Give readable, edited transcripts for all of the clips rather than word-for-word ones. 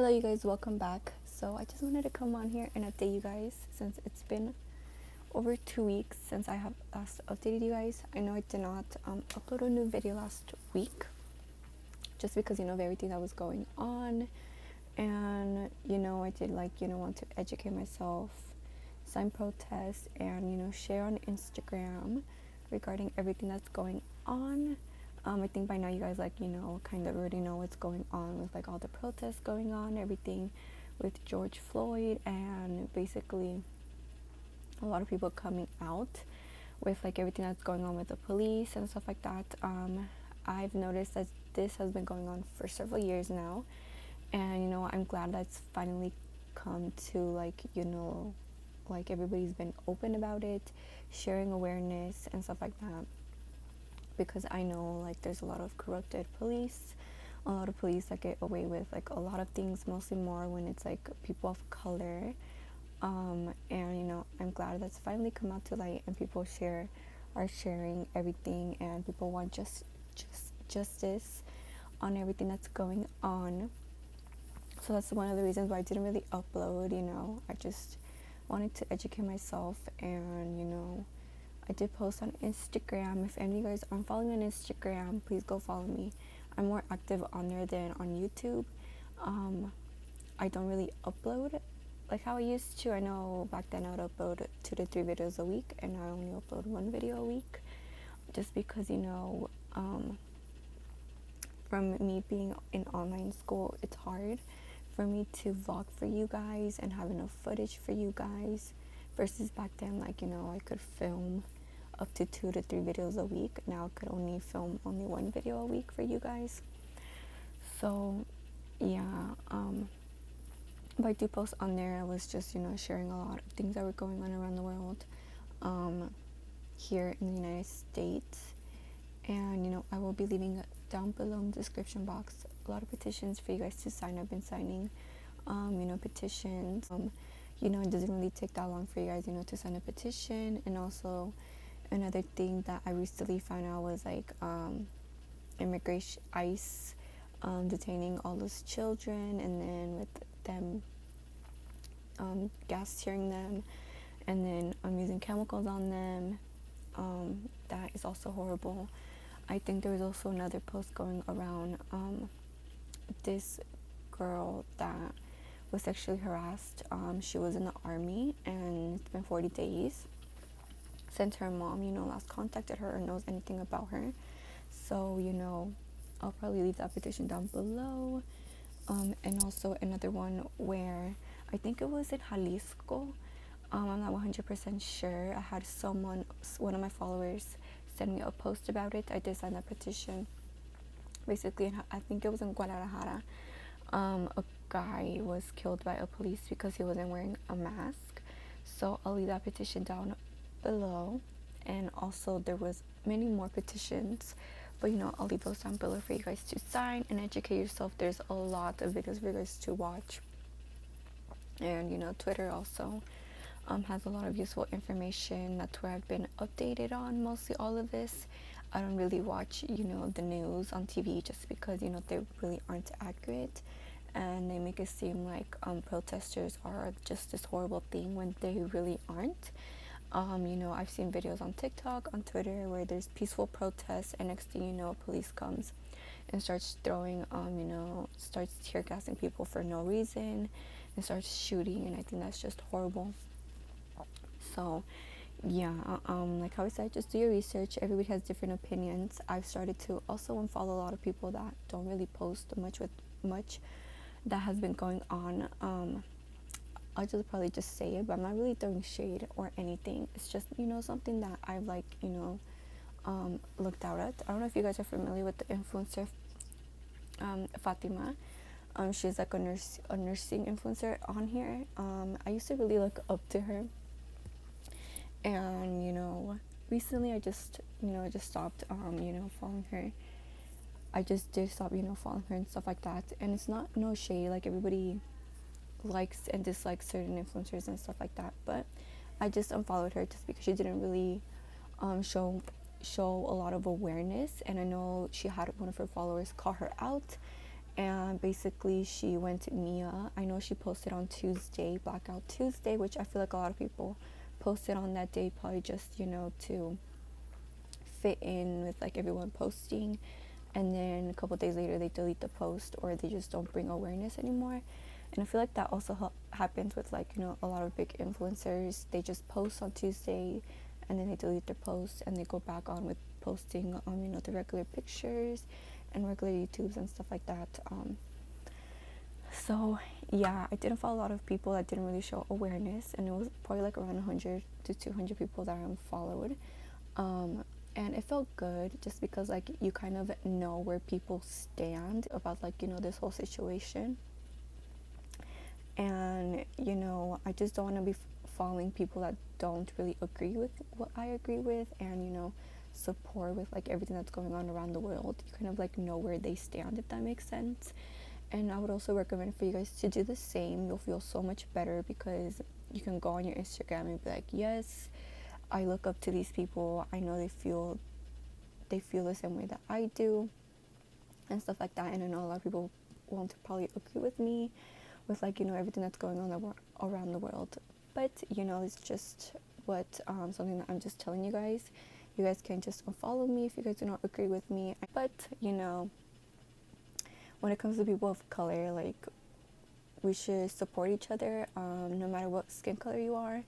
Hello, you guys, welcome back. So, I just wanted to come on here and update you guys since it's been over 2 weeks since I have last updated you guys. I know I did not upload a new video last week just because, of everything that was going on, and I did want to educate myself, sign protests, and share on Instagram regarding everything that's going on. I think by now you guys kind of already know what's going on with all the protests going on, everything with George Floyd, and basically a lot of people coming out with everything that's going on with the police and stuff like that. I've noticed that this has been going on for several years now, and I'm glad that's finally come to everybody's been open about it, sharing awareness and stuff like that. Because I know there's a lot of corrupted police, a lot of police that get away with a lot of things, mostly more when it's people of color. And I'm glad that's finally come out to light, and people are sharing everything, and people want justice on everything that's going on. So that's one of the reasons why I didn't really upload. I just wanted to educate myself, and I did post on Instagram. If any of you guys aren't following me on Instagram, please go follow me. I'm more active on there than on YouTube. I don't really upload like how I used to. I know back then I would upload 2 to 3 videos a week, and I only upload 1 video a week, just because from me being in online school, it's hard for me to vlog for you guys and have enough footage for you guys, versus back then I could film up to 2 to 3 videos a week. Now I could only film only 1 video a week for you guys. So yeah, but I do post on there. I was just sharing a lot of things that were going on around the world, here in the United States. And I will be leaving down below in the description box a lot of petitions for you guys to sign. I've been signing petitions. It doesn't really take that long for you guys to sign a petition. And also another thing that I recently found out was immigration ICE detaining all those children, and then with them gas searing them, and then using chemicals on them. That is also horrible. I think there was also another post going around, this girl that was sexually harassed. She was in the army, and it's been 40 days since her mom last contacted her or knows anything about her. So I'll probably leave that petition down below. And also another one where I think it was in Jalisco. I'm not 100% sure. I had one of my followers send me a post about it. I did sign that petition. Basically, I think it was in Guadalajara. A guy was killed by a police because he wasn't wearing a mask. So I'll leave that petition down below. And also there was many more petitions, but I'll leave those down below for you guys to sign and educate yourself. There's a lot of videos for you guys to watch. And Twitter also has a lot of useful information. That's where I've been updated on mostly all of this. I don't really watch the news on TV, just because they really aren't accurate, and they make it seem like protesters are just this horrible thing when they really aren't. I've seen videos on TikTok, on Twitter, where there's peaceful protests, and next thing you know, police comes and starts throwing starts tear gassing people for no reason, and starts shooting, and I think that's just horrible. So yeah, like how I said, just do your research. Everybody has different opinions. I've started to also unfollow a lot of people that don't really post much that has been going on. I'll just probably just say it, but I'm not really throwing shade or anything. It's just something that I've looked out at. I don't know if you guys are familiar with the influencer Fatima. She's a nursing influencer on here. I used to really look up to her, and recently I just stopped following her. I just did stop following her and stuff like that. And it's not no shade, everybody likes and dislikes certain influencers and stuff like that, but I just unfollowed her just because she didn't really show a lot of awareness. And I know she had one of her followers call her out, and basically she went to Mia. I know she posted on Tuesday, Blackout Tuesday, which I feel like a lot of people posted on that day, probably just, you know, to fit in with like everyone posting, and then a couple days later they delete the post, or they just don't bring awareness anymore. And I feel like that also happens with, like, you know, a lot of big influencers. They just post on Tuesday and then they delete their posts and they go back on with posting you know, the regular pictures and regular YouTubes and stuff like that. So yeah, I didn't follow a lot of people that didn't really show awareness, and it was probably like around 100 to 200 people that I unfollowed. And it felt good just because, like, you kind of know where people stand about, like, you know, this whole situation. And, you know, I just don't want to be following people that don't really agree with what I agree with, and, you know, support with, like, everything that's going on around the world. You kind of, like, know where they stand, if that makes sense. And I would also recommend for you guys to do the same. You'll feel so much better because you can go on your Instagram and be like, yes, I look up to these people. I know they feel the same way that I do, and stuff like that. And I know a lot of people won't probably agree with me with, like, you know, everything that's going on around the world. But, you know, it's just something that I'm just telling you guys. You guys can just unfollow me if you guys do not agree with me. But, you know, when it comes to people of color, like, we should support each other, no matter what skin color you are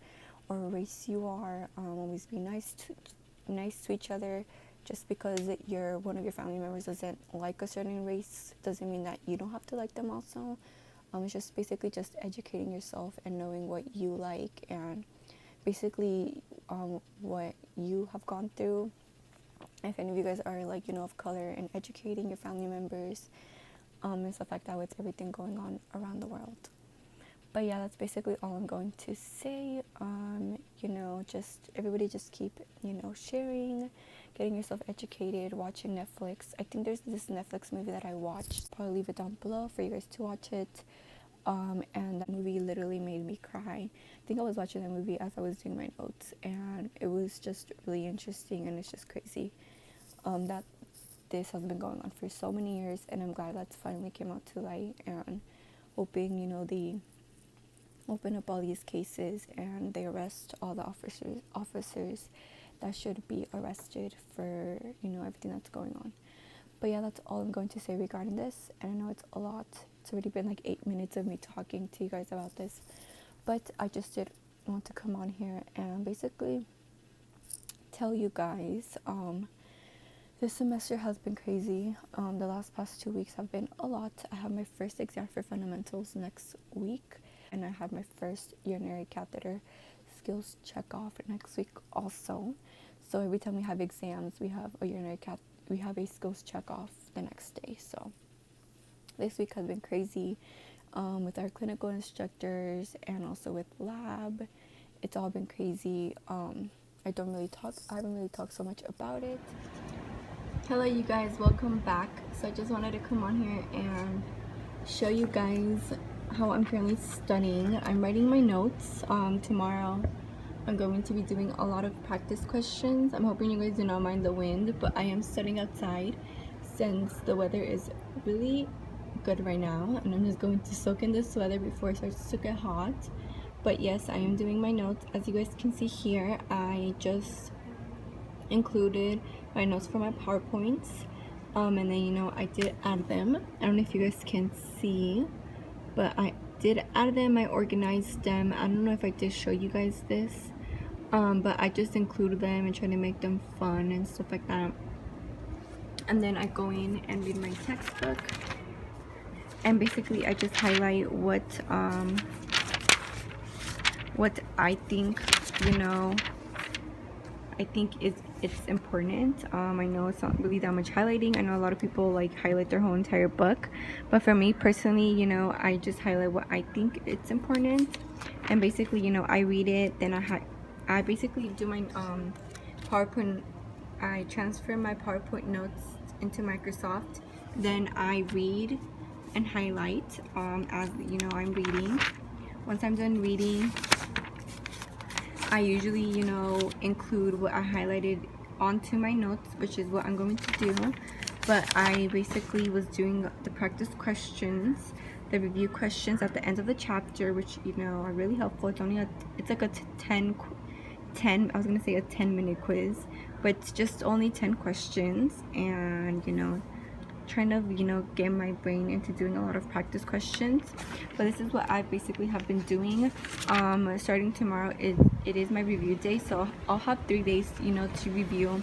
or race you are. Always be nice to each other. Just because one of your family members doesn't like a certain race doesn't mean that you don't have to like them also. It's just basically just educating yourself and knowing what you like, and basically what you have gone through. If any of you guys are, like, you know, of color, and educating your family members and stuff like that with everything going on around the world. But yeah, that's basically all I'm going to say. You know, just everybody just keep, you know, sharing, getting yourself educated, watching Netflix. I think there's this Netflix movie that I watched. Probably leave it down below for you guys to watch it. And that movie literally made me cry. I think I was watching that movie as I was doing my notes, and it was just really interesting, and it's just crazy that this has been going on for so many years, and I'm glad that finally came out to light, and hoping, you know, they open up all these cases and they arrest all the officers that should be arrested for, you know, everything that's going on. But yeah, that's all I'm going to say regarding this, and I know it's a lot. It's already been like 8 minutes of me talking to you guys about this, but I just did want to come on here and basically tell you guys this semester has been crazy. The past 2 weeks have been a lot. I have my first exam for fundamentals next week, and I have my first urinary catheter skills check off next week also. So every time we have exams, we have a skills check off the next day. So this week has been crazy with our clinical instructors and also with lab. It's all been crazy. I haven't really talked so much about it. Hello you guys, welcome back. So I just wanted to come on here and show you guys how I'm currently studying. I'm writing my notes. Tomorrow I'm going to be doing a lot of practice questions. I'm hoping you guys do not mind the wind, but I am studying outside since the weather is really good right now, and I'm just going to soak in this weather before it starts to get hot. But yes, I am doing my notes. As you guys can see here, I just included my notes for my PowerPoints, and then, you know, I did add them. I don't know if you guys can see, but I did add them. I organized them. I don't know if I did show you guys this, but I just included them and try to make them fun and stuff like that. And then I go in and read my textbook, and basically I just highlight what I think, you know, it's important. I know it's not really that much highlighting. I know a lot of people like highlight their whole entire book, but for me personally, you know, I just highlight what I think it's important. And basically, you know, I read it, then I basically do my PowerPoint. I transfer my PowerPoint notes into Microsoft, then I read and highlight as, you know, I'm reading. Once I'm done reading, I usually, you know, include what I highlighted onto my notes, which is what I'm going to do. but I basically was doing the practice questions, the review questions at the end of the chapter, which, you know, are really helpful. It's like a 10 I was gonna say a 10-minute quiz, but it's just only 10 questions, and, you know, trying to, you know, get my brain into doing a lot of practice questions. But this is what I basically have been doing. Starting tomorrow, it is my review day, so I'll have 3 days, you know, to review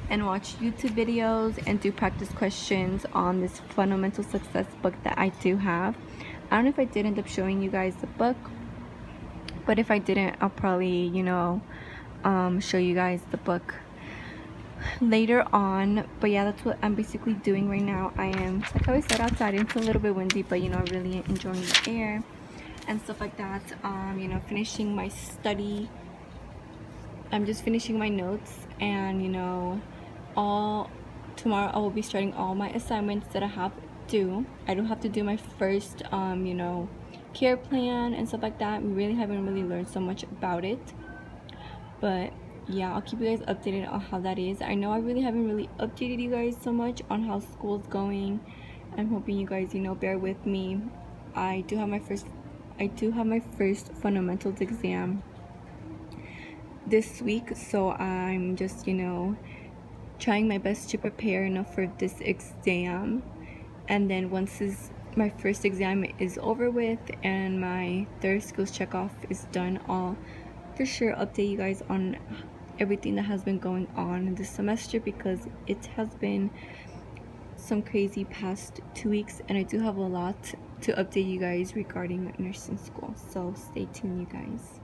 and watch YouTube videos and do practice questions on this fundamental success book that I do have. I don't know if I did end up showing you guys the book, but if I didn't, I'll probably, you know, show you guys the book later on. But yeah, that's what I'm basically doing right now. I am, like I always said, outside. It's a little bit windy, but, you know, really enjoying the air and stuff like that. You know, finishing my study. I'm just finishing my notes, and, you know, tomorrow I will be starting all my assignments that I have due. I do have to do my first you know, care plan and stuff like that. We really haven't really learned so much about it, but yeah, I'll keep you guys updated on how that is. I know I really haven't really updated you guys so much on how school's going. I'm hoping you guys, you know, bear with me. I do have my first fundamentals exam this week, so I'm just, you know, trying my best to prepare enough for this exam. And then once my first exam is over with and my third skills check off is done, I'll for sure update you guys on everything that has been going on this semester, because it has been some crazy past 2 weeks, and I do have a lot to update you guys regarding nursing school. So stay tuned, you guys.